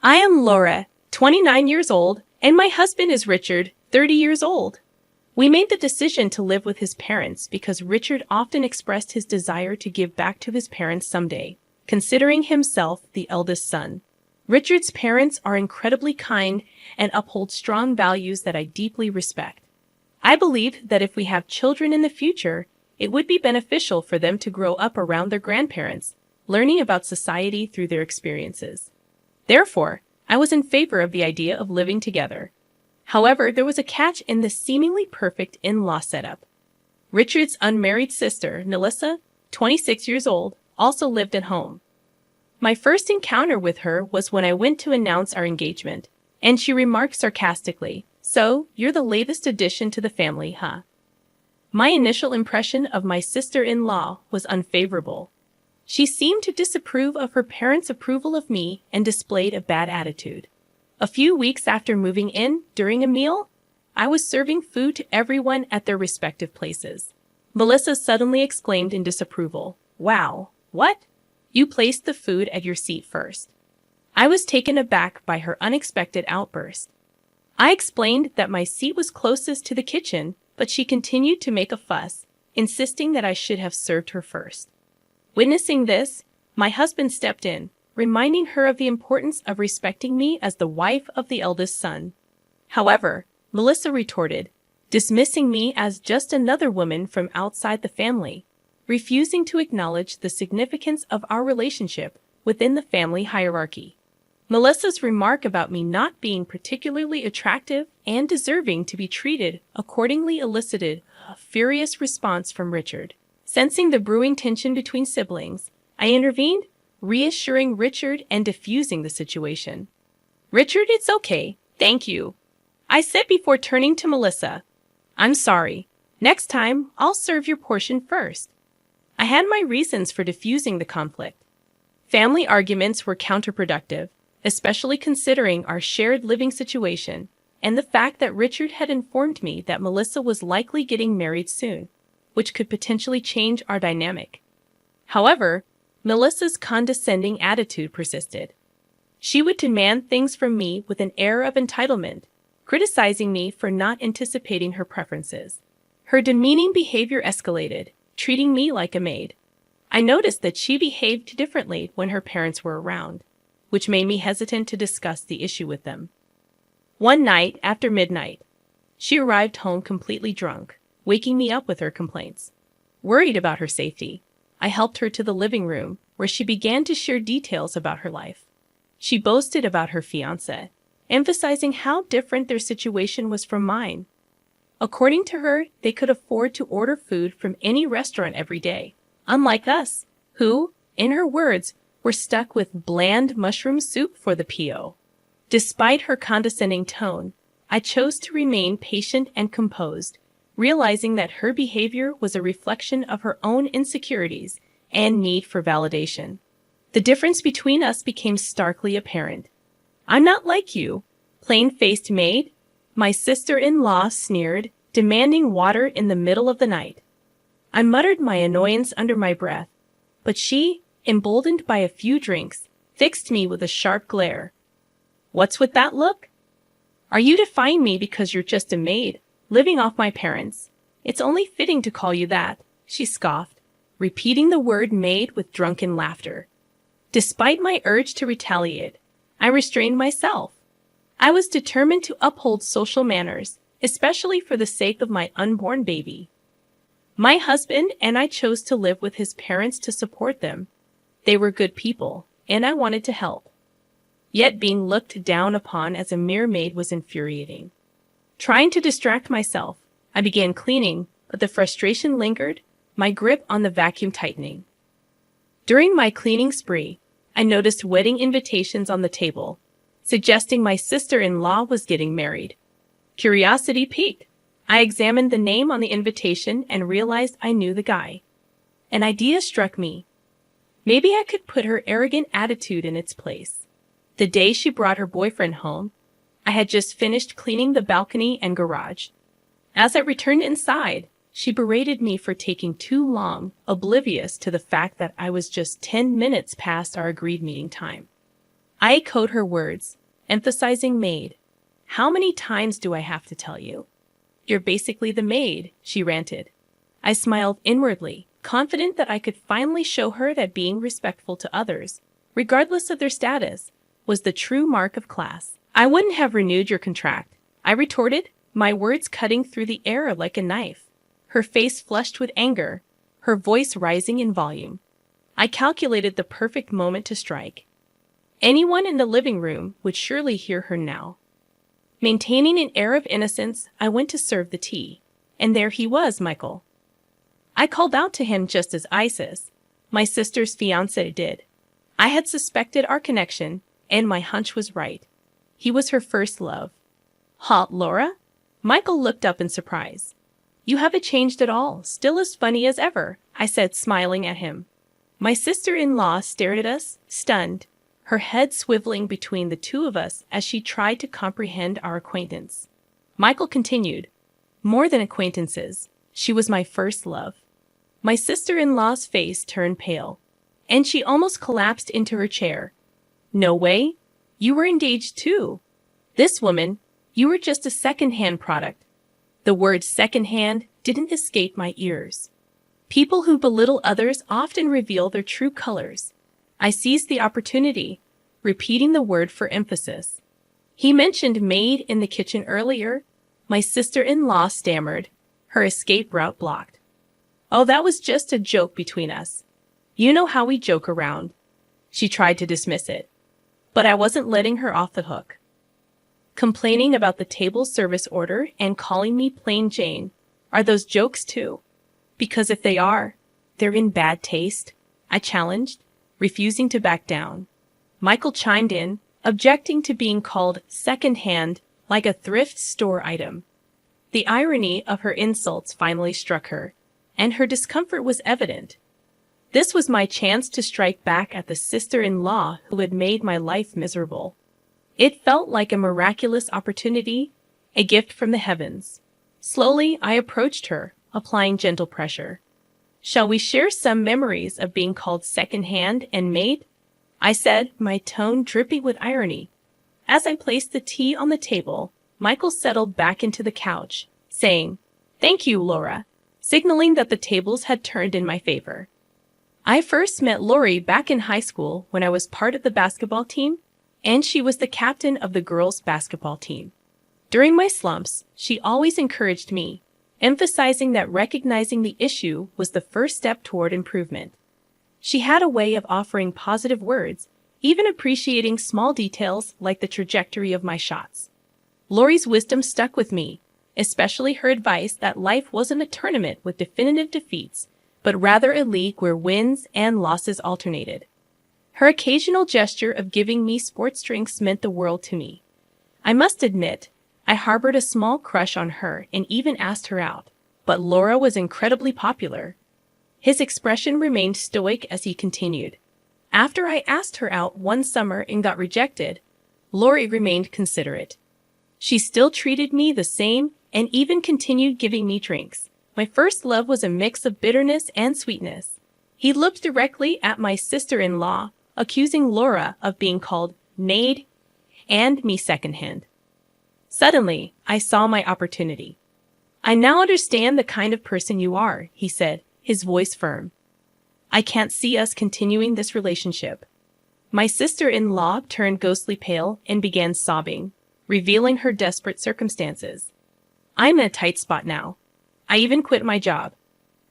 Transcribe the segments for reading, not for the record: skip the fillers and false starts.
I am Laura, 29 years old, and my husband is Richard, 30 years old. We made the decision to live with his parents because Richard often expressed his desire to give back to his parents someday, considering himself the eldest son. Richard's parents are incredibly kind and uphold strong values that I deeply respect. I believe that if we have children in the future, it would be beneficial for them to grow up around their grandparents, learning about society through their experiences. Therefore, I was in favor of the idea of living together. However, there was a catch in this seemingly perfect in-law setup. Richard's unmarried sister, Melissa, 26 years old, also lived at home. My first encounter with her was when I went to announce our engagement, and she remarked sarcastically, "So, you're the latest addition to the family, huh?" My initial impression of my sister-in-law was unfavorable. She seemed to disapprove of her parents' approval of me and displayed a bad attitude. A few weeks after moving in, during a meal, I was serving food to everyone at their respective places. Melissa suddenly exclaimed in disapproval, "Wow, what? You placed the food at your seat first." I was taken aback by her unexpected outburst. I explained that my seat was closest to the kitchen, but she continued to make a fuss, insisting that I should have served her first. Witnessing this, my husband stepped in, reminding her of the importance of respecting me as the wife of the eldest son. However, Melissa retorted, dismissing me as just another woman from outside the family, refusing to acknowledge the significance of our relationship within the family hierarchy. Melissa's remark about me not being particularly attractive and deserving to be treated accordingly elicited a furious response from Richard. Sensing the brewing tension between siblings, I intervened, reassuring Richard and diffusing the situation. "Richard, it's okay, thank you," I said before turning to Melissa. "I'm sorry. Next time, I'll serve your portion first." I had my reasons for diffusing the conflict. Family arguments were counterproductive, especially considering our shared living situation and the fact that Richard had informed me that Melissa was likely getting married soon, which could potentially change our dynamic. However, Melissa's condescending attitude persisted. She would demand things from me with an air of entitlement, criticizing me for not anticipating her preferences. Her demeaning behavior escalated, treating me like a maid. I noticed that she behaved differently when her parents were around, which made me hesitant to discuss the issue with them. One night, after midnight, she arrived home completely drunk, waking me up with her complaints. Worried about her safety, I helped her to the living room, where she began to share details about her life. She boasted about her fiancé, emphasizing how different their situation was from mine. According to her, they could afford to order food from any restaurant every day, unlike us, who, in her words, were stuck with bland mushroom soup for the PO. Despite her condescending tone, I chose to remain patient and composed, realizing that her behavior was a reflection of her own insecurities and need for validation. The difference between us became starkly apparent. "I'm not like you, plain-faced maid," my sister-in-law sneered, demanding water in the middle of the night. I muttered my annoyance under my breath, but she, emboldened by a few drinks, fixed me with a sharp glare. "What's with that look? Are you defying me because you're just a maid, living off my parents? It's only fitting to call you that," she scoffed, repeating the word maid with drunken laughter. Despite my urge to retaliate, I restrained myself. I was determined to uphold social manners, especially for the sake of my unborn baby. My husband and I chose to live with his parents to support them. They were good people, and I wanted to help. Yet being looked down upon as a mere maid was infuriating. Trying to distract myself, I began cleaning, but the frustration lingered, my grip on the vacuum tightening. During my cleaning spree, I noticed wedding invitations on the table, suggesting my sister-in-law was getting married. Curiosity piqued. I examined the name on the invitation and realized I knew the guy. An idea struck me. Maybe I could put her arrogant attitude in its place. The day she brought her boyfriend home, I had just finished cleaning the balcony and garage. As I returned inside, she berated me for taking too long, oblivious to the fact that I was just 10 minutes past our agreed meeting time. I echoed her words, emphasizing maid. How many times do I have to tell you? You're basically the maid, she ranted. I smiled inwardly, confident that I could finally show her that being respectful to others, regardless of their status, was the true mark of class. I wouldn't have renewed your contract, I retorted, my words cutting through the air like a knife. Her face flushed with anger, her voice rising in volume. I calculated the perfect moment to strike. Anyone in the living room would surely hear her now. Maintaining an air of innocence, I went to serve the tea. And there he was, Michael. I called out to him just as Isis, my sister's fiancé, did. I had suspected our connection, and my hunch was right. He was her first love. Hot, Laura? Michael looked up in surprise. You haven't changed at all, still as funny as ever, I said, smiling at him. My sister-in-law stared at us, stunned, her head swiveling between the two of us as she tried to comprehend our acquaintance. Michael continued, More than acquaintances, she was my first love. My sister-in-law's face turned pale, and she almost collapsed into her chair. No way. You were engaged too. This woman, you were just a second-hand product. The word second-hand didn't escape my ears. People who belittle others often reveal their true colors. I seized the opportunity, repeating the word for emphasis. He mentioned maid in the kitchen earlier. My sister-in-law stammered, her escape route blocked. Oh, that was just a joke between us. You know how we joke around. She tried to dismiss it, but I wasn't letting her off the hook. Complaining about the table service order and calling me plain Jane, are those jokes too? Because if they are, they're in bad taste, I challenged, refusing to back down. Michael chimed in, objecting to being called second-hand like a thrift store item. The irony of her insults finally struck her, and her discomfort was evident. This was my chance to strike back at the sister-in-law who had made my life miserable. It felt like a miraculous opportunity, a gift from the heavens. Slowly, I approached her, applying gentle pressure. Shall we share some memories of being called second-hand and maid? I said, my tone drippy with irony. As I placed the tea on the table, Michael settled back into the couch, saying, Thank you, Laura, signaling that the tables had turned in my favor. I first met Lori back in high school when I was part of the basketball team, and she was the captain of the girls' basketball team. During my slumps, she always encouraged me, emphasizing that recognizing the issue was the first step toward improvement. She had a way of offering positive words, even appreciating small details like the trajectory of my shots. Lori's wisdom stuck with me, especially her advice that life wasn't a tournament with definitive defeats, but rather a league where wins and losses alternated. Her occasional gesture of giving me sports drinks meant the world to me. I must admit, I harbored a small crush on her and even asked her out, but Laura was incredibly popular. His expression remained stoic as he continued. After I asked her out one summer and got rejected, Lori remained considerate. She still treated me the same and even continued giving me drinks. My first love was a mix of bitterness and sweetness. He looked directly at my sister-in-law, accusing Laura of being called maid and me secondhand. Suddenly, I saw my opportunity. I now understand the kind of person you are, he said, his voice firm. I can't see us continuing this relationship. My sister-in-law turned ghostly pale and began sobbing, revealing her desperate circumstances. I'm in a tight spot now. I even quit my job.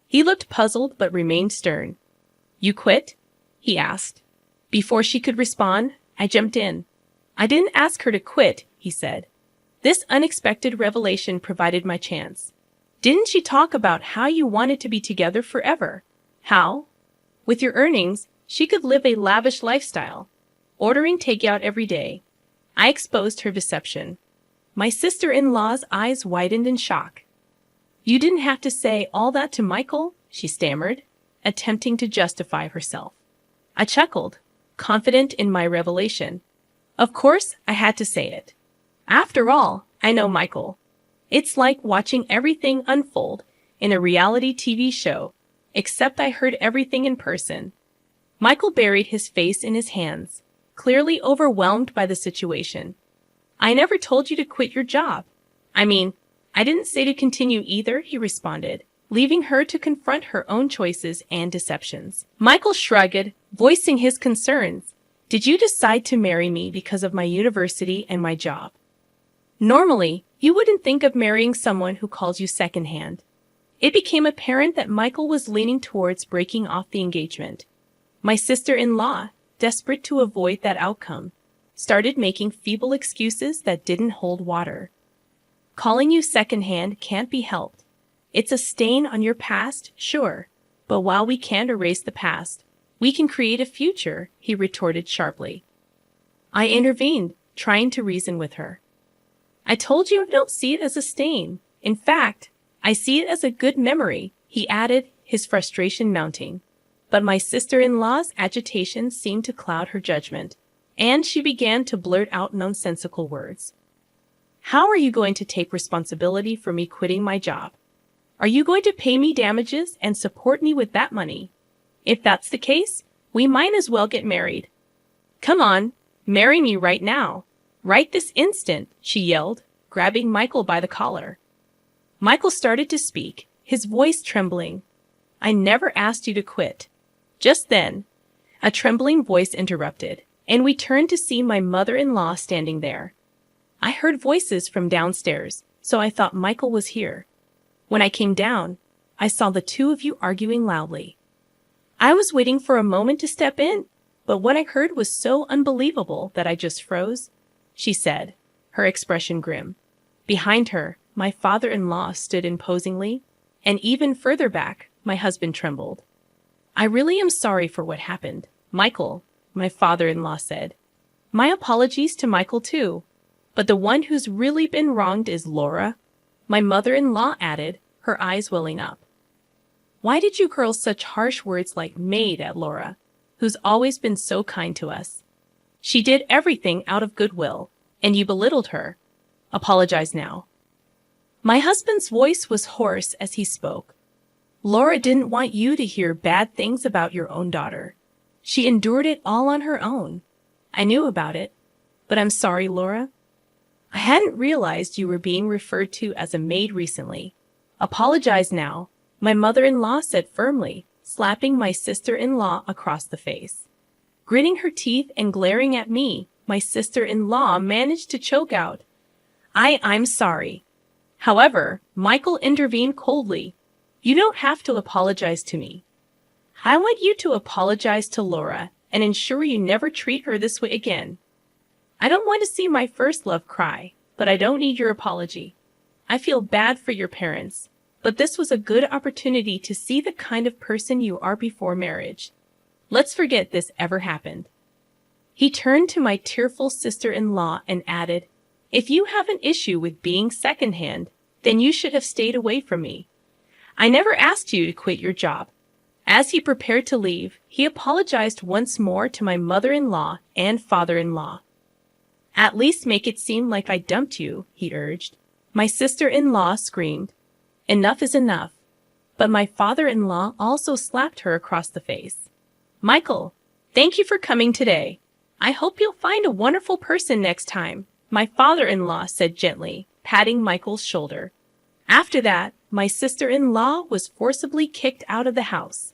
He looked puzzled but remained stern. You quit? He asked. Before she could respond, I jumped in. I didn't ask her to quit, he said. This unexpected revelation provided my chance. Didn't she talk about how you wanted to be together forever? How? With your earnings, she could live a lavish lifestyle, ordering takeout every day. I exposed her deception. My sister-in-law's eyes widened in shock. You didn't have to say all that to Michael, she stammered, attempting to justify herself. I chuckled, confident in my revelation. Of course, I had to say it. After all, I know Michael. It's like watching everything unfold in a reality TV show, except I heard everything in person. Michael buried his face in his hands, clearly overwhelmed by the situation. I never told you to quit your job. I mean, I didn't say to continue either, he responded, leaving her to confront her own choices and deceptions. Michael shrugged, voicing his concerns. Did you decide to marry me because of my university and my job? Normally, you wouldn't think of marrying someone who calls you secondhand. It became apparent that Michael was leaning towards breaking off the engagement. My sister-in-law, desperate to avoid that outcome, started making feeble excuses that didn't hold water. Calling you secondhand can't be helped. It's a stain on your past, sure, but while we can't erase the past, we can create a future, he retorted sharply. I intervened, trying to reason with her. I told you I don't see it as a stain. In fact, I see it as a good memory, he added, his frustration mounting. But my sister-in-law's agitation seemed to cloud her judgment, and she began to blurt out nonsensical words. How are you going to take responsibility for me quitting my job? Are you going to pay me damages and support me with that money? If that's the case, we might as well get married. Come on, marry me right now. Right this instant, she yelled, grabbing Michael by the collar. Michael started to speak, his voice trembling. I never asked you to quit. Just then, a trembling voice interrupted, and we turned to see my mother-in-law standing there. I heard voices from downstairs, so I thought Michael was here. When I came down, I saw the two of you arguing loudly. I was waiting for a moment to step in, but what I heard was so unbelievable that I just froze, she said, her expression grim. Behind her, my father-in-law stood imposingly, and even further back, my husband trembled. I really am sorry for what happened, Michael, my father-in-law said. My apologies to Michael too, but the one who's really been wronged is Laura, my mother-in-law added, her eyes welling up. Why did you hurl such harsh words like maid at Laura, who's always been so kind to us? She did everything out of goodwill, and you belittled her. Apologize now. My husband's voice was hoarse as he spoke. Laura didn't want you to hear bad things about your own daughter. She endured it all on her own. I knew about it, but I'm sorry, Laura. I hadn't realized you were being referred to as a maid recently. Apologize now, my mother-in-law said firmly, slapping my sister-in-law across the face. Gritting her teeth and glaring at me, my sister-in-law managed to choke out, I'm sorry. However, Michael intervened coldly. You don't have to apologize to me. I want you to apologize to Laura and ensure you never treat her this way again. I don't want to see my first love cry, but I don't need your apology. I feel bad for your parents, but this was a good opportunity to see the kind of person you are before marriage. Let's forget this ever happened. He turned to my tearful sister-in-law and added, if you have an issue with being secondhand, then you should have stayed away from me. I never asked you to quit your job. As he prepared to leave, he apologized once more to my mother-in-law and father-in-law. At least make it seem like I dumped you, he urged. My sister-in-law screamed. Enough is enough. But my father-in-law also slapped her across the face. Michael, thank you for coming today. I hope you'll find a wonderful person next time, my father-in-law said gently, patting Michael's shoulder. After that, my sister-in-law was forcibly kicked out of the house.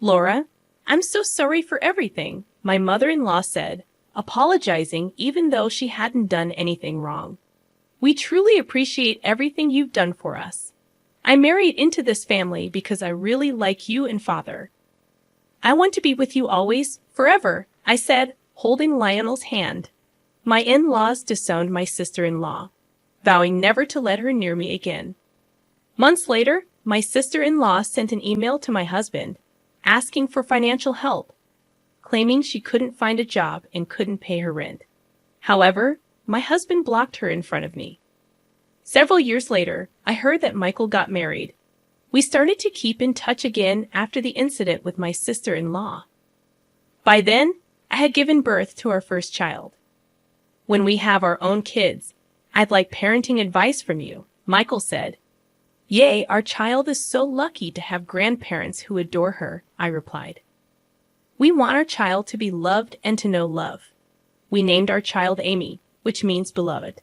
Laura, I'm so sorry for everything, my mother-in-law said, apologizing even though she hadn't done anything wrong. We truly appreciate everything you've done for us. I married into this family because I really like you and Father. I want to be with you always, forever, I said, holding Lionel's hand. My in-laws disowned my sister-in-law, vowing never to let her near me again. Months later, my sister-in-law sent an email to my husband, asking for financial help, claiming she couldn't find a job and couldn't pay her rent. However, my husband blocked her in front of me. Several years later, I heard that Michael got married. We started to keep in touch again after the incident with my sister-in-law. By then, I had given birth to our first child. When we have our own kids, I'd like parenting advice from you, Michael said. Yay, our child is so lucky to have grandparents who adore her, I replied. We want our child to be loved and to know love. We named our child Amy, which means beloved.